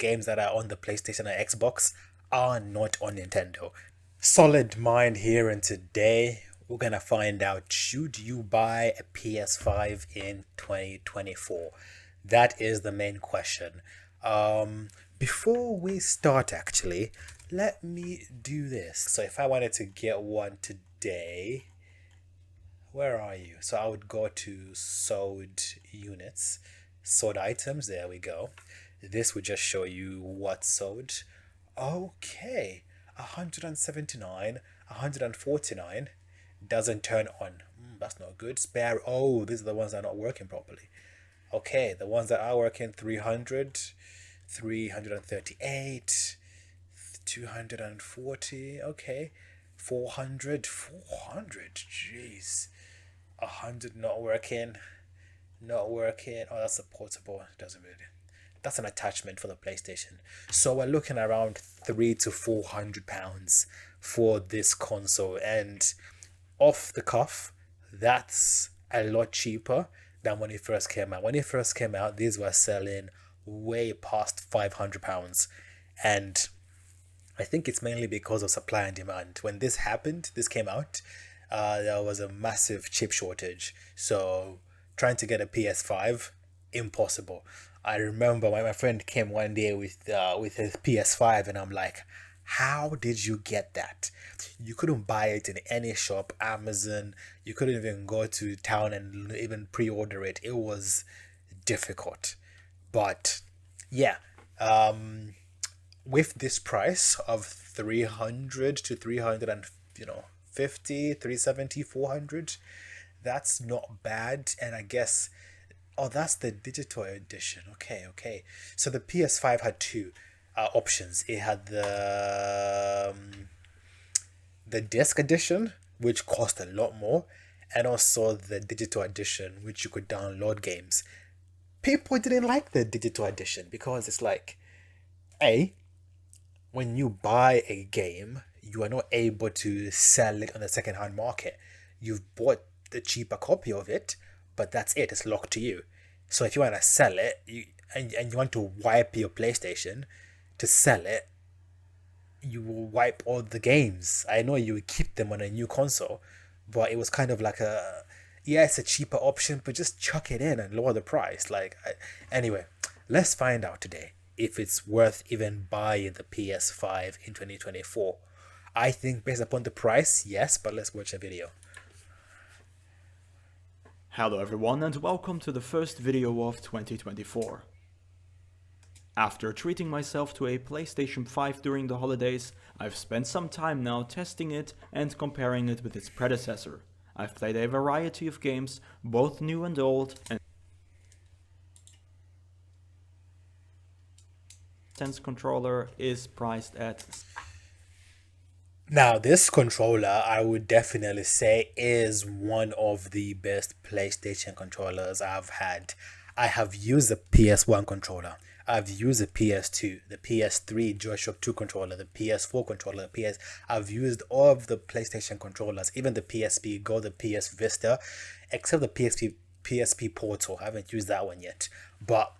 games that are on the PlayStation and Xbox are not on Nintendo. Solid mind here, and today we're gonna find out, should you buy a PS5 in 2024? That is the main question. Before we start, actually, let me do this. So if I wanted to get one today, where are you? So I would go to sold units, sold items. There we go. This would just show you what's sold. Okay, 179, 149 doesn't turn on. That's not good. Spare. Oh, these are the ones that are not working properly. Okay, the ones that are working: 300, 338, 240. Okay, 400, 400. Jeez. 100 not working, not working. Oh, that's a portable. Doesn't really. That's an attachment for the PlayStation. So we're looking around £300 to £400 for this console, and off the cuff, that's a lot cheaper than when it first came out. When it first came out, these were selling way past £500, and I think it's mainly because of supply and demand. When this happened, this came out, there was a massive chip shortage. So trying to get a PS5, impossible. I remember my friend came one day with his PS5, and I'm like, how did you get that? You couldn't buy it in any shop, Amazon. You couldn't even go to town and even pre-order it. It was difficult. But yeah, with this price of 300 to 300 and 50, 370, 400, that's not bad. And I guess, oh, that's the digital edition. Okay. So the PS5 had two options. It had the disc edition, which cost a lot more, and also the digital edition, which you could download games. People didn't like the digital edition because it's like, when you buy a game, you are not able to sell it on the second-hand market. You've bought the cheaper copy of it, but that's it. It's locked to you. So if you want to sell it, and you want to wipe your PlayStation to sell it, you will wipe all the games. I know you would keep them on a new console, but it was kind of like it's a cheaper option, but just chuck it in and lower the price. Anyway, let's find out today if it's worth even buying the PS5 in 2024. I think based upon the price, yes, but let's watch a video. Hello everyone, and welcome to the first video of 2024. After treating myself to a PlayStation 5 during the holidays, I've spent some time now testing it and comparing it with its predecessor. I've played a variety of games, both new and old, and Sense controller is priced at... Now, this controller, I would definitely say, is one of the best PlayStation controllers I've had. I have used the PS1 controller. I've used the PS2, the PS3 DualShock 2 controller, the PS4 controller, I've used all of the PlayStation controllers, even the PSP Go, the PS Vita, except the PSP Portal. I haven't used that one yet. But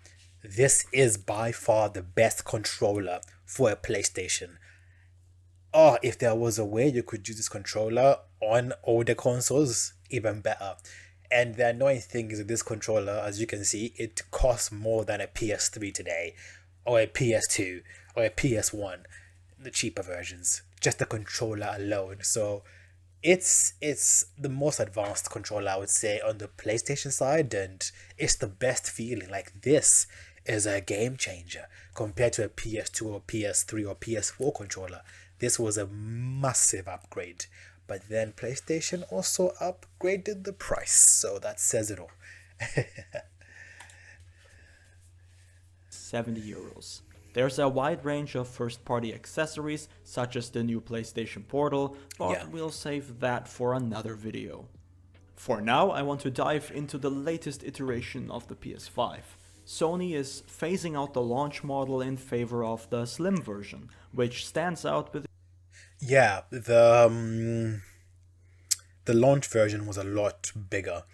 this is by far the best controller for a PlayStation. Oh, if there was a way you could use this controller on older consoles, even better. And the annoying thing is that this controller, as you can see, it costs more than a PS3 today, or a PS2, or a PS1, the cheaper versions. Just the controller alone. So it's the most advanced controller, I would say, on the PlayStation side, and it's the best feeling. Like, this is a game changer compared to a PS2 or PS3 or PS4 controller. This was a massive upgrade. But then PlayStation also upgraded the price, so that says it all. €70. There's a wide range of first-party accessories, such as the new PlayStation Portal, but we'll save that for another video. For now, I want to dive into the latest iteration of the PS5. Sony is phasing out the launch model in favor of the slim version, which stands out with... Yeah, the launch version was a lot bigger,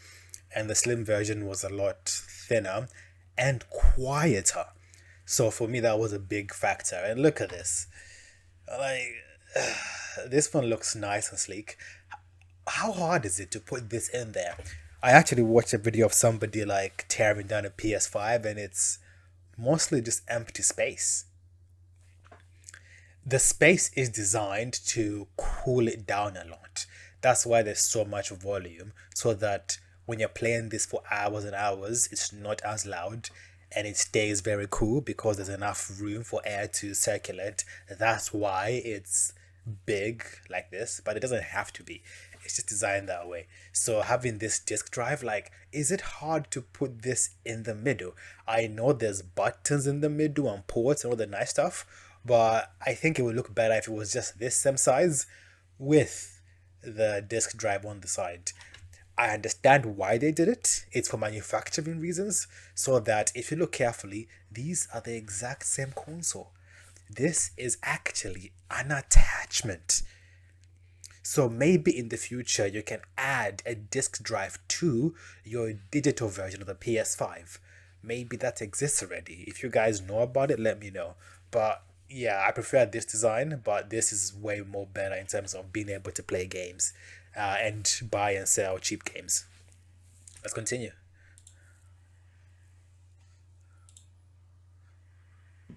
and the slim version was a lot thinner and quieter. So for me, that was a big factor. And look at this. Like, this one looks nice and sleek. How hard is it to put this in there? I actually watched a video of somebody like tearing down a PS5, and it's mostly just empty space. The space is designed to cool it down a lot. That's why there's so much volume, so that when you're playing this for hours and hours, it's not as loud and it stays very cool because there's enough room for air to circulate. That's why it's big like this, but it doesn't have to be. It's just designed that way. So having this disk drive, like, is it hard to put this in the middle? I know there's buttons in the middle and ports and all the nice stuff, but I think it would look better if it was just this same size with the disk drive on the side. I understand why they did it. It's for manufacturing reasons, so that if you look carefully, these are the exact same console. This is actually an attachment. So maybe in the future you can add a disk drive to your digital version of the PS5. Maybe that exists already. If you guys know about it, let me know. But yeah, I prefer this design, but this is way more better in terms of being able to play games and buy and sell cheap games. Let's continue.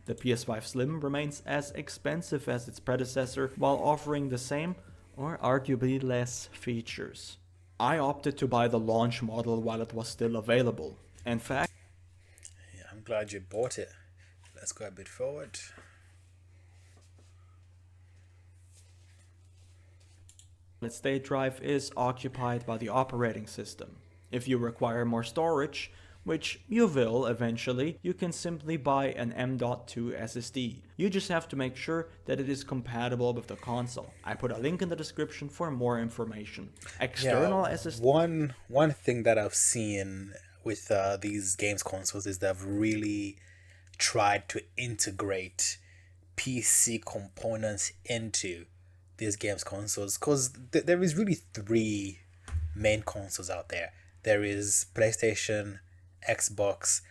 The PS5 Slim remains as expensive as its predecessor while offering the same or arguably less features. I opted to buy the launch model while it was still available. In fact, yeah, I'm glad you bought it. Let's go a bit forward. its state drive is occupied by the operating system. If you require more storage, which you will eventually, you can simply buy an M.2 SSD. You just have to make sure that it is compatible with the console. I put a link in the description for more information. External SSD. One thing that I've seen with these games consoles is they've really tried to integrate PC components into these games consoles, because there is really three main consoles out there. There is PlayStation, Xbox,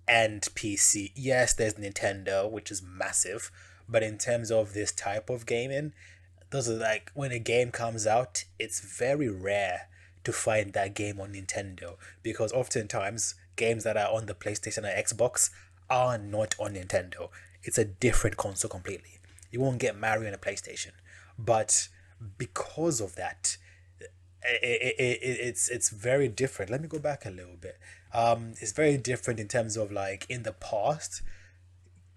and PC. Yes, there's Nintendo, which is massive, but in terms of this type of gaming, those are like, when a game comes out, it's very rare to find that game on Nintendo, because oftentimes games that are on the PlayStation or Xbox are not on Nintendo. It's a different console completely. You won't get Mario on a PlayStation, but because of that, it's very different. Let me go back a little bit. It's very different in terms of, like, in the past,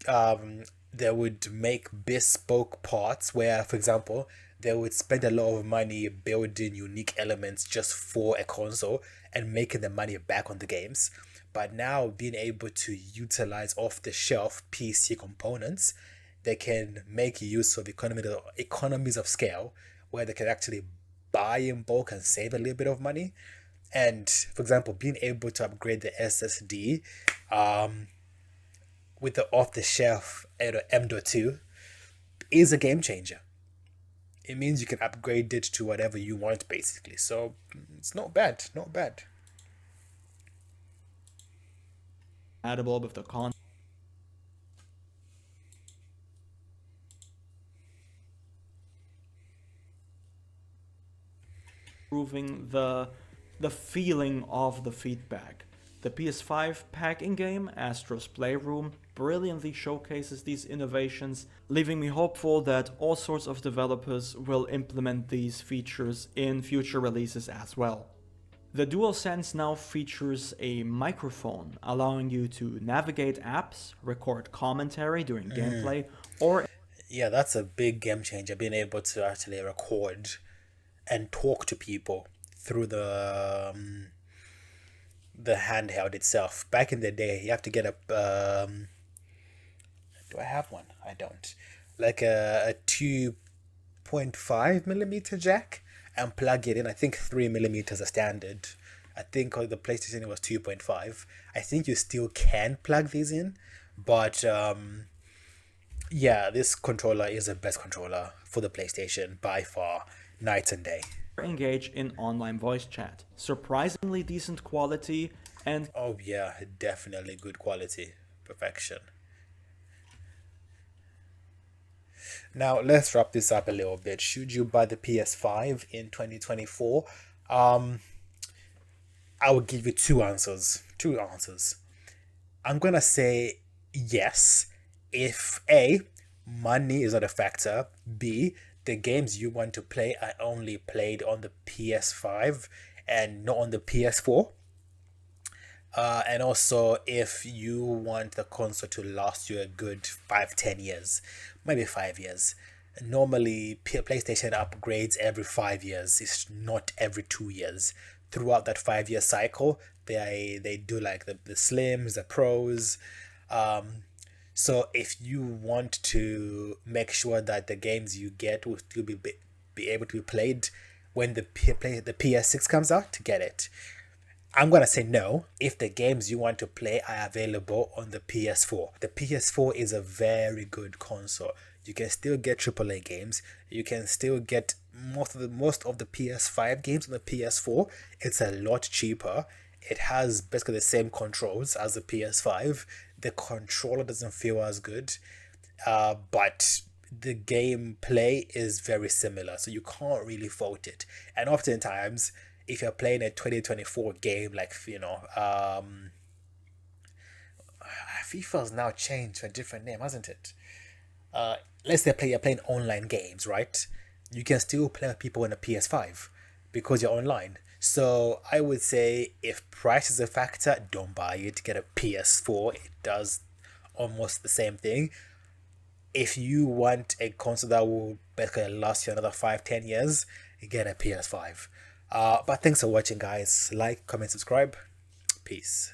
they would make bespoke parts where, for example, they would spend a lot of money building unique elements just for a console and making the money back on the games. But now, being able to utilize off-the-shelf PC components, they can make use of economies of scale, where they can actually buy in bulk and save a little bit of money. And for example, being able to upgrade the SSD with the off-the-shelf M.2 is a game changer. It means you can upgrade it to whatever you want, basically. So it's not bad, not bad. Compatible with the console. Improving the feeling of the feedback. The PS5 pack-in game, Astro's Playroom, brilliantly showcases these innovations, leaving me hopeful that all sorts of developers will implement these features in future releases as well. The DualSense now features a microphone, allowing you to navigate apps, record commentary during gameplay, or... Yeah, that's a big game changer, being able to actually record and talk to people through the handheld itself. Back in the day, you have to get a do I have one? I don't. Like a 2.5 millimeter jack and plug it in. I think 3 millimeters are standard. I think on the PlayStation it was 2.5. I think you still can plug these in, but yeah, this controller is the best controller for the PlayStation by far, night and day. Engage in online voice chat. Surprisingly decent quality and... Oh yeah, definitely good quality. Perfection. Now let's wrap this up a little bit. Should you buy the PS5 in 2024? I will give you two answers. Two answers. I'm gonna say yes if A, money is not a factor, B, the games you want to play are only played on the PS5 and not on the PS4. And also, if you want the console to last you a good 5-10 years, maybe 5 years. Normally, PlayStation upgrades every 5 years. It's not every 2 years. Throughout that 5 year cycle, they do like the slims, the pros. So if you want to make sure that the games you get will still be able to be played when the PS6 comes out, to get it. I'm gonna say no if the games you want to play are available on the PS4. The PS4 is a very good console. You can still get AAA games. You can still get most of the PS5 games on the PS4. It's a lot cheaper. It has basically the same controls as the PS5. The controller doesn't feel as good, but the gameplay is very similar, so you can't really fault it. And oftentimes, if you're playing a 2024 game, like FIFA's now changed to a different name, hasn't it? Let's say you're playing online games, right? You can still play with people on a PS5 because you're online. So I would say if price is a factor, don't buy it. Get a PS4. It does almost the same thing. If you want a console that will basically last you another 5-10 years, get a PS5. But thanks for watching, guys. Like, comment, subscribe. Peace.